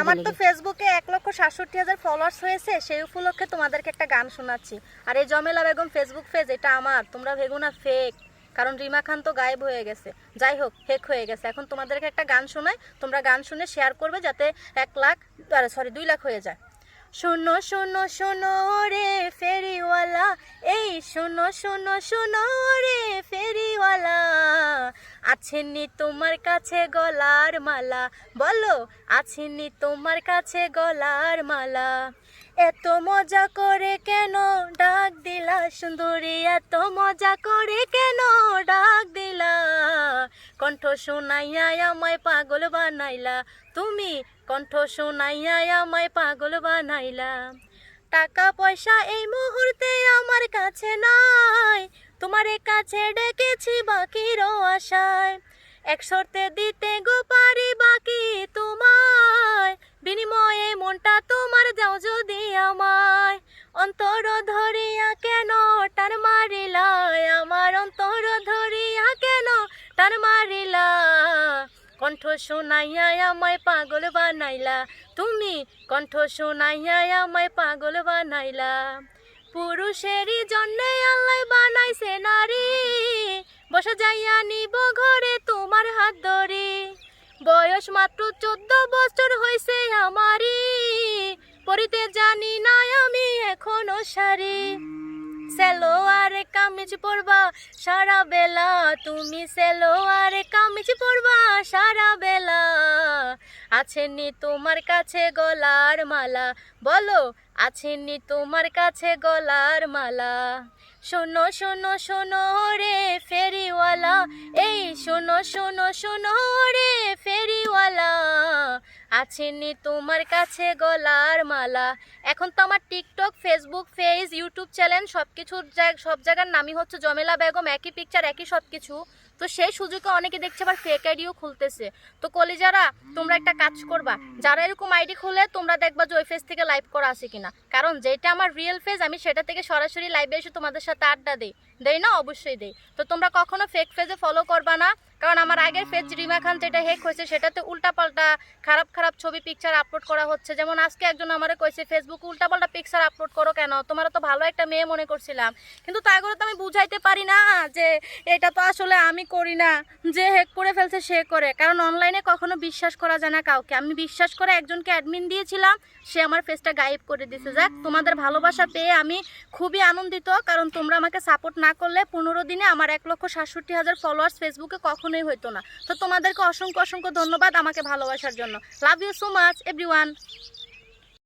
আমার তো ফেসবুকে 1,67,000 ফলোয়ার্স হয়েছে, সেই উপলক্ষে তোমাদেরকে একটা গান শোনাচ্ছি। আর এই জমেলা বেগম ফেসবুক পেজ এটা আমার, তোমরা ভেবো না ফেক, কারণ রিমা খান তো গায়েব হয়ে গেছে। যাই হোক, হেক হয়ে গেছে। এখন তোমাদেরকে একটা গান শোনাই, তোমরা গান শুনে শেয়ার করবে যাতে 2 লাখ হয়ে যায়। শোনো শোনো শোনো রে ফেরিওয়ালা, এই শোনো শোনো শোনো রে ফেরিওয়ালা, আছেননি তোমার কাছে গলার মালা, বলো আছেননি তোমার কাছে গলার মালা। এত মজা করে কেন ডাক দিলা সুন্দরী, এত মজা করে কেন ডাক দিলা, কণ্ঠ শোনাইয়া আমায় পাগল বানাইলা, তুমি কণ্ঠ শোনাইয়া আমায় পাগল বানাইলা। টাকা পয়সা এই মুহূর্তে আমার কাছে নাই, তোমার কাছে ডেকেছি বাকির আশায়, এক শর্তে দিতে গো পারি বাকি তোমায়, বিনিময়ে মনটা তোমার দাও যদি আমায়। অন্তর ধরিয়া কেন টান মারিলা, আমার অন্তর ধরিয়া কেন টান মারিলা, কণ্ঠ শোনাইয়া আমায় পাগল বানাইলা, তুমি কণ্ঠ শোনাইয়া আমায় পাগল বানাইলা। পুরুষেরই জন্যে আল্লাহ বানাইছে নারী, বসে যাইয়া নিব ঘরে তোমার হাত ধরি, বয়স মাত্র 14 বছর হয়েছে আমারই, পরিতে জানি না আমি এখনো শাড়ি। সেলোয়ার কামিজ পরবা সারা বেলা, তুমি সেলোয়ার কামিজ পরবা সারা বেলা, আছেননি তোমার কাছে গলার মালা, বলো আছেননি তোমার কাছে গলার মালা। শোনো শোনো শোনো রে ফেরিওয়ালা, এই শোনো শোনো শোনো রে ফেরিওয়ালা, আছেননি তোমার কাছে গলার মালা। এখন তো আমার TikTok, Facebook page, YouTube channel সব জায়গার নামই হচ্ছে জমেলা বেগম, একই পিকচার একই সব কিছু। তো সেই সুযোগে অনেকে দেখছে আবার ফেক আইডিও খুলতেছে। তো কলিজারা তোমরা একটা কাজ করবা, যারা এরকম আইডি খুলে তোমরা দেখবা যে ওই পেজ থেকে লাইভ করা আছে কিনা, কারণ যেটা আমার রিয়েল পেজ আমি সেটা থেকে সরাসরি লাইভে এসে তোমাদের সাথে আড্ডা দেই না, অবশ্যই দেই। তো তোমরা কখনো ফেক পেজে ফলো করবা না, কারণ আমার আগের পেজ রিমা খান যেটা হেক হয়েছে সেটাতে উল্টাপাল্টা খারাপ খারাপ ছবি পিকচার আপলোড করা হচ্ছে। যেমন আজকে একজন আমারে কইছে ফেসবুকে উল্টাপাল্টা পিকচার আপলোড করো কেন, তোমরা তো ভালো একটা মেয়ে মনে করছিলাম, কিন্তু তাই করে তো আমি বুঝাইতে পারি না যে এটা তো আসলে আমি করি না, যে হেক করে ফেলছে সে করে। কারণ অনলাইনে কখনো বিশ্বাস করা যায় না কাউকে। আমি বিশ্বাস করে একজনকে অ্যাডমিন দিয়েছিলাম, সে আমার পেজটা গায়েব করে দিয়েছে। যাক, তোমাদের ভালোবাসা পেয়ে আমি খুবই আনন্দিত, কারণ তোমরা আমাকে সাপোর্ট না করলে 15 দিনে আমার 1,67,000 ফলোয়ার্স ফেসবুকে কখনোই হতো না। তো তোমাদেরকে অসংখ্য অসংখ্য ধন্যবাদ আমাকে ভালোবাসার জন্য। Love you so much everyone.